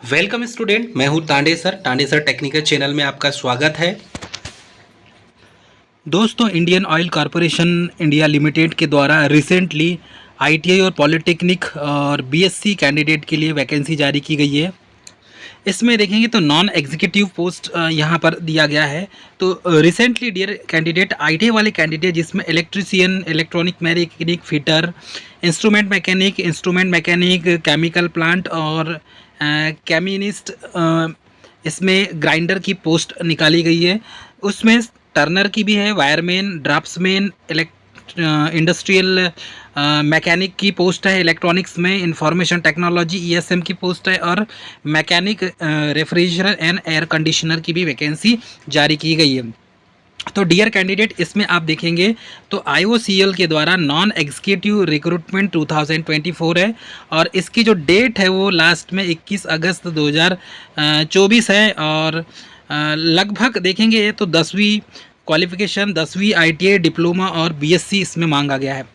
Welcome student, मैं हूं Tande sir technical channel में आपका स्वागत है। दोस्तों, Indian oil corporation India limited के द्वारा रिसेंटली आईटीआई और पॉलिटेक्निक और बीएससी कैंडिडेट के लिए वैकेंसी जारी की गई है। इसमें देखेंगे तो नॉन एग्जीक्यूटिव पोस्ट यहाँ पर दिया गया है। तो रिसेंटली डियर कैंडिडेट, आईटीआई वाले कैंडिडेट जिसमें electrician, electronic mechanic, fitter, instrument mechanic, chemical plant और कैमिनिस्ट, इसमें ग्राइंडर की पोस्ट निकाली गई है। उसमें टर्नर की भी है, वायरमैन, ड्राफ्ट्समैन, इंडस्ट्रियल मैकेनिक की पोस्ट है, इलेक्ट्रॉनिक्स में इंफॉर्मेशन टेक्नोलॉजी ईएसएम की पोस्ट है और mechanic refrigerator and air conditioner की भी वैकेंसी जारी की गई है। तो डियर कैंडिडेट, इसमें आप देखेंगे तो आईओसीएल के द्वारा नॉन एग्जीक्यूटिव रिक्रूटमेंट 2024 है और इसकी जो डेट है वो लास्ट में 21 अगस्त 2024 है। और लगभग देखेंगे तो 10वीं क्वालिफिकेशन, 10वीं आईटीआई, डिप्लोमा और बीएससी इसमें मांगा गया है।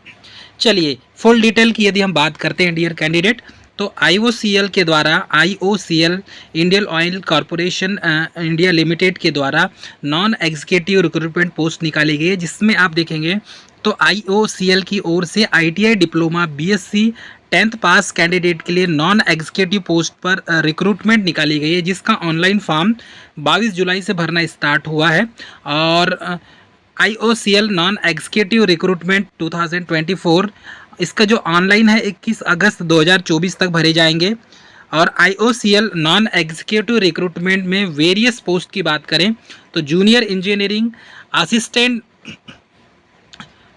चलिए फुल डिटेल की यदि हम बात करते हैं डियर कैंडिडेट, तो आईओसीएल के द्वारा, IOCL Indian oil corporation India limited के द्वारा नॉन एग्जीक्यूटिव रिक्रूटमेंट पोस्ट निकाली गई है, जिसमें आप देखेंगे तो आईओसीएल की ओर से आईटीआई, डिप्लोमा, बीएससी 10th पास कैंडिडेट के लिए नॉन एग्जीक्यूटिव पोस्ट पर रिक्रूटमेंट निकाली गई है, जिसका ऑनलाइन फॉर्म 22 जुलाई से भरना स्टार्ट हुआ है। और आईओसीएल नॉन एग्जीक्यूटिव रिक्रूटमेंट 2024, इसका जो ऑनलाइन है 21 अगस्त 2024 तक भरे जाएंगे। और आईओसीएल नॉन एग्जीक्यूटिव रिक्रूटमेंट में वेरियस पोस्ट की बात करें तो junior engineering assistant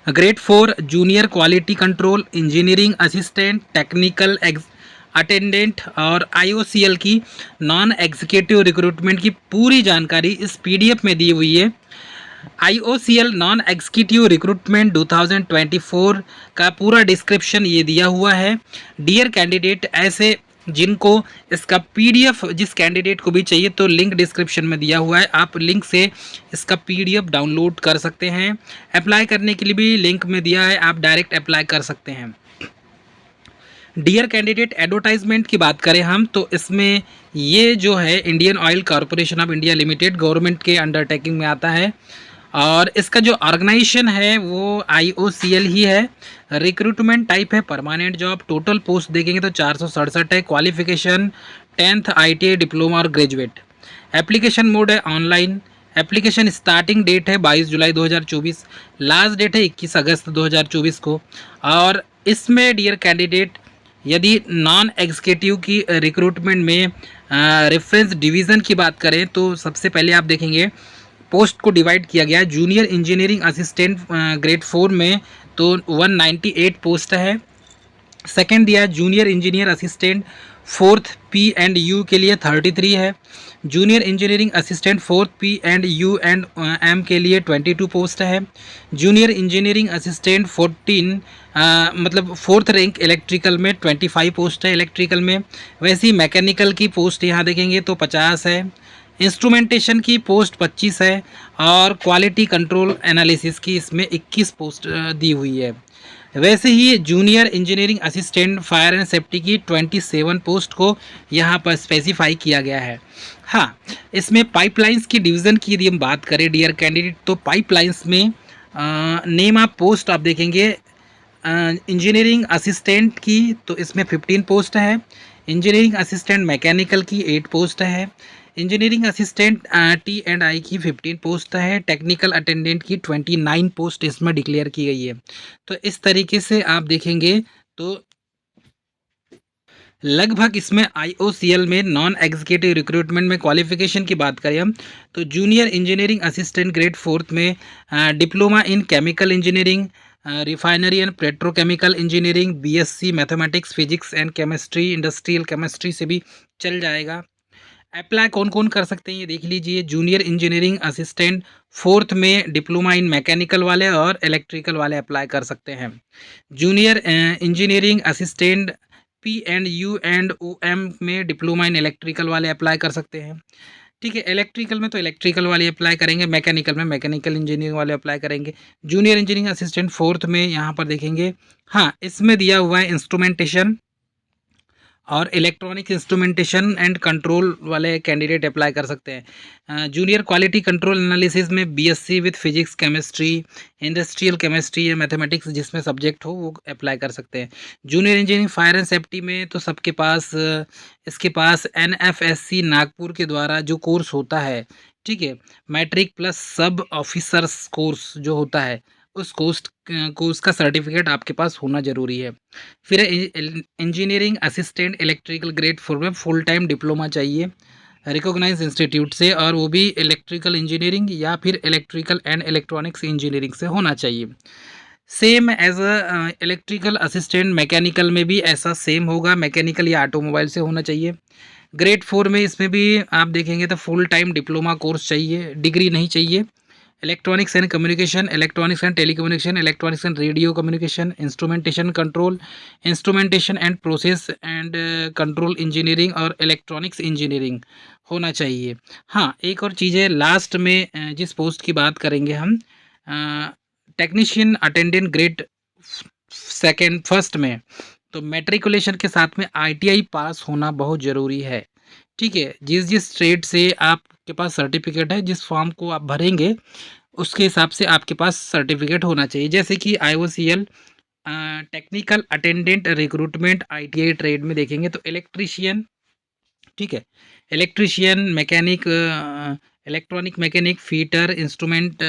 grade 4, junior quality control engineering assistant, technical attendant और आईओसीएल की नॉन एग्जीक्यूटिव रिक्रूटमेंट की पूरी जानकारी इस पीडीएफ में दी हुई है। आईओसीएल नॉन एग्जीक्यूटिव रिक्रूटमेंट 2024 का पूरा डिस्क्रिप्शन ये दिया हुआ है। डियर कैंडिडेट, ऐसे जिनको इसका पीडीएफ जिस कैंडिडेट को भी चाहिए तो लिंक डिस्क्रिप्शन में दिया हुआ है, आप लिंक से इसका पीडीएफ डाउनलोड कर सकते हैं। अप्लाई करने के लिए भी लिंक में दिया है, आप डायरेक्ट अप्लाई कर सकते हैं। डियर कैंडिडेट, एडवर्टाइजमेंट की बात करें हम तो इसमें ये जो है Indian oil corporation of India limited government के अंडरटेकिंग में आता है और इसका जो ऑर्गेनाइजेशन है वो आईओसीएल ही है। रिक्रूटमेंट टाइप है परमानेंट जॉब। टोटल पोस्ट देखेंगे तो 467 है। क्वालिफिकेशन 10th आईटीआई, डिप्लोमा और ग्रेजुएट। एप्लीकेशन मोड है ऑनलाइन। एप्लीकेशन स्टार्टिंग डेट है 22 जुलाई 2024, लास्ट डेट है 21 अगस्त 2024 को। और इसमें डियर कैंडिडेट, यदि नॉन एग्जीक्यूटिव की रिक्रूटमेंट में रेफरेंस डिवीज़न की बात करें तो सबसे पहले आप देखेंगे पोस्ट को डिवाइड किया गया है। जूनियर इंजीनियरिंग असिस्टेंट ग्रेड 4 में तो 198 पोस्ट है। सेकंड दिया junior engineer assistant 4th P and U के लिए 33 है। Junior engineering assistant 4th P and U and M के लिए 22 पोस्ट है। जूनियर इंजीनियरिंग असिस्टेंट 14 मतलब 4th रैंक इलेक्ट्रिकल में 25 पोस्ट है इलेक्ट्रिकल में। वैसे ही मैकेनिकल की पोस्ट यहाँ देखेंगे तो 50 है। इंस्ट्रूमेंटेशन की पोस्ट 25 है और क्वालिटी कंट्रोल एनालिसिस की इसमें 21 पोस्ट दी हुई है। वैसे ही junior engineering assistant fire and safety की 27 पोस्ट को यहाँ पर स्पेसिफाई किया गया है। हाँ, इसमें पाइपलाइंस की डिवीज़न की यदि हम बात करें डियर कैंडिडेट, तो पाइपलाइंस में नेम ऑफ पोस्ट आप देखेंगे इंजीनियरिंग असिस्टेंट की तो इसमें 15 पोस्ट है। इंजीनियरिंग असिस्टेंट मैकेनिकल की 8 पोस्ट है। इंजीनियरिंग असिस्टेंट T&I की 15 पोस्ट है। टेक्निकल अटेंडेंट की 29 पोस्ट इसमें डिक्लेयर की गई है। तो इस तरीके से आप देखेंगे तो लगभग इसमें आईओसीएल में नॉन एग्जीक्यूटिव रिक्रूटमेंट में क्वालिफिकेशन की बात करें हम तो जूनियर इंजीनियरिंग असिस्टेंट ग्रेड 4 में diploma in chemical engineering, refinery and petrochemical engineering, BSc mathematics, physics and chemistry, industrial chemistry से भी चल जाएगा। अप्लाई कौन कौन कर सकते हैं ये देख लीजिए। जूनियर इंजीनियरिंग असिस्टेंट 4th में डिप्लोमा इन मैकेनिकल वाले और इलेक्ट्रिकल वाले अप्लाई कर सकते हैं। Junior engineering assistant P and U and O M में डिप्लोमा इन इलेक्ट्रिकल वाले अप्लाई कर सकते हैं। ठीक है, इलेक्ट्रिकल में तो इलेक्ट्रिकल वाले अप्लाई करेंगे, मैकेनिकल में मैकेनिकल इंजीनियरिंग वाले अप्लाई करेंगे। जूनियर इंजीनियरिंग असिस्टेंट 4th में यहाँ पर देखेंगे, हाँ इसमें दिया हुआ है इंस्ट्रूमेंटेशन और इलेक्ट्रॉनिक इंस्ट्रूमेंटेशन एंड कंट्रोल वाले कैंडिडेट अप्लाई कर सकते हैं। जूनियर क्वालिटी कंट्रोल एनालिसिस में BSc with physics chemistry, industrial chemistry या मैथमेटिक्स जिसमें सब्जेक्ट हो वो अप्लाई कर सकते हैं। Junior engineering fire and safety में तो सबके पास इसके पास एनएफएससी नागपुर के द्वारा जो कोर्स होता है, ठीक है, मैट्रिक प्लस सब ऑफिसर्स कोर्स जो होता है उस कोर्स का सर्टिफिकेट आपके पास होना ज़रूरी है। फिर इंजीनियरिंग असिस्टेंट इलेक्ट्रिकल ग्रेड 4 में फुल टाइम डिप्लोमा चाहिए रिकॉग्नाइज इंस्टीट्यूट से, और वो भी इलेक्ट्रिकल इंजीनियरिंग या फिर इलेक्ट्रिकल एंड इलेक्ट्रॉनिक्स इंजीनियरिंग से होना चाहिए। Same as a electrical assistant mechanical में भी ऐसा सेम होगा, मैकेनिकल या ऑटोमोबाइल से होना चाहिए। ग्रेड 4 में इसमें भी आप देखेंगे तो फुल टाइम डिप्लोमा कोर्स चाहिए, डिग्री नहीं चाहिए। Electronics and communication, electronics and telecommunication, electronics and radio communication, instrumentation control, instrumentation and process and control engineering और इलेक्ट्रॉनिक्स इंजीनियरिंग होना चाहिए। हाँ, एक और चीज़ है लास्ट में जिस पोस्ट की बात करेंगे हम, technician attendant grade second first में, तो मैट्रिकुलेशन के साथ में आईटीआई पास होना बहुत ज़रूरी है। ठीक है, जिस जिस ट्रेड से आपके पास सर्टिफिकेट है, जिस फॉर्म को आप भरेंगे उसके हिसाब से आपके पास सर्टिफिकेट होना चाहिए। जैसे कि IOCL technical attendant recruitment ITI trade में देखेंगे तो इलेक्ट्रीशियन, ठीक है, electrician, mechanic, electronic mechanic, fitter, instrument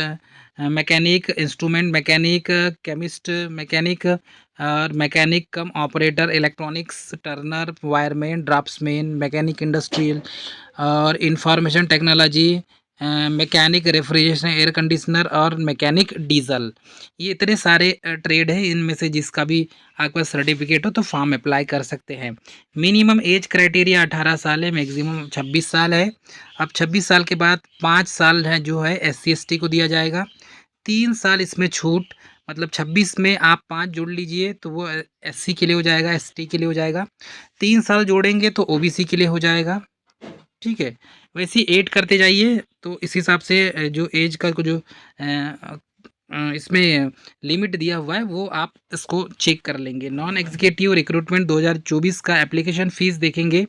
mechanic, instrument mechanic, chemist mechanic और mechanic cum operator, electronics turner, wireman, draftsman, mechanic industrial और information technology, mechanic refrigeration air conditioner और mechanic diesel. ये इतने सारे ट्रेड हैं, इनमें से जिसका भी आपके पास सर्टिफिकेट हो तो फॉर्म अप्लाई कर सकते हैं। मिनिमम एज क्राइटेरिया 18 साल है, मैक्सिमम 26 साल है। अब 26 साल के बाद 5 साल है जो है SC/ST को दिया जाएगा, 3 साल इसमें छूट, मतलब 26 में आप 5 जोड़ लीजिए तो वो SC के लिए हो जाएगा, ST के लिए हो जाएगा, 3 साल जोड़ेंगे तो OBC के लिए हो जाएगा। ठीक है, वैसे 8 करते जाइए तो इस हिसाब से जो एज का जो इसमें लिमिट दिया हुआ है वो आप इसको चेक कर लेंगे। नॉन एग्जीक्यूटिव रिक्रूटमेंट 2024 का एप्लीकेशन फ़ीस देखेंगे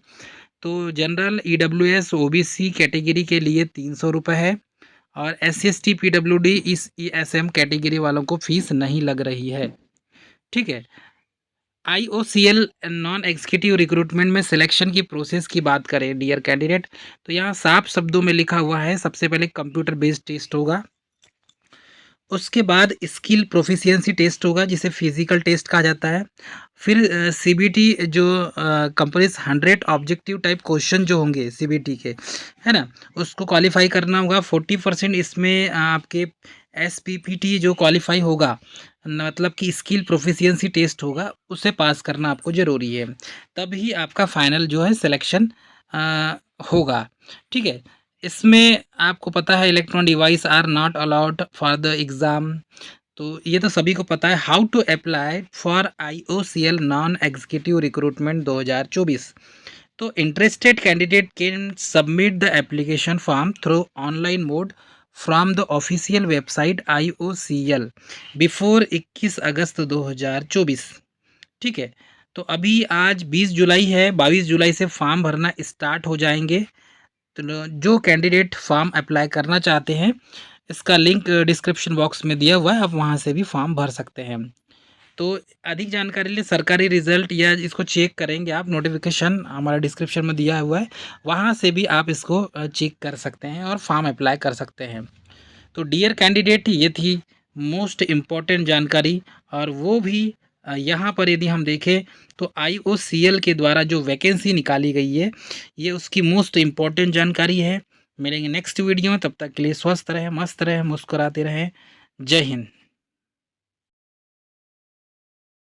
तो जनरल EWS OBC कैटेगरी के लिए 300 रुपये है, और SC/ST PWD इस ESM कैटेगरी वालों को फ़ीस नहीं लग रही है। ठीक है, IOCL नॉन एग्जीक्यूटिव रिक्रूटमेंट में सिलेक्शन की प्रोसेस की बात करें डियर कैंडिडेट, तो यहाँ साफ शब्दों में लिखा हुआ है, सबसे पहले कंप्यूटर बेस्ड टेस्ट होगा, उसके बाद स्किल प्रोफिशिएंसी टेस्ट होगा जिसे फिजिकल टेस्ट कहा जाता है। फिर CBT जो कंप्रेस 100 ऑब्जेक्टिव टाइप क्वेश्चन जो होंगे CBT के, है ना, उसको क्वालिफाई करना होगा। 40% इसमें आपके SPPT जो क्वालिफाई होगा, मतलब कि स्किल प्रोफिशिएंसी टेस्ट होगा, उसे पास करना आपको ज़रूरी है, तभी आपका फाइनल जो है सिलेक्शन होगा। ठीक है, इसमें आपको पता है electron device are not allowed for the exam, तो ये तो सभी को पता है। How to apply for IOCL non executive recruitment 2024, तो interested candidate can submit the application form through online mode from the official website IOCL before 21 August 2024। ठीक है, तो अभी आज 20 जुलाई है, 22 जुलाई से फॉर्म भरना स्टार्ट हो जाएंगे। तो जो कैंडिडेट फॉर्म अप्लाई करना चाहते हैं इसका लिंक डिस्क्रिप्शन बॉक्स में दिया हुआ है, आप वहां से भी फॉर्म भर सकते हैं। तो अधिक जानकारी के लिए सरकारी रिजल्ट या इसको चेक करेंगे आप, नोटिफिकेशन हमारा डिस्क्रिप्शन में दिया हुआ है, वहां से भी आप इसको चेक कर सकते हैं और फॉर्म अप्लाई कर सकते हैं। तो डियर कैंडिडेट, ये थी मोस्ट इम्पॉर्टेंट जानकारी, और वो भी यहाँ पर यदि हम देखें तो IOCL के द्वारा जो वैकेंसी निकाली गई है ये उसकी मोस्ट इम्पॉर्टेंट जानकारी है। मिलेंगे नेक्स्ट वीडियो में, तब तक के लिए स्वस्थ रहें, मस्त रहें, मुस्कुराते रहें। जय हिंद।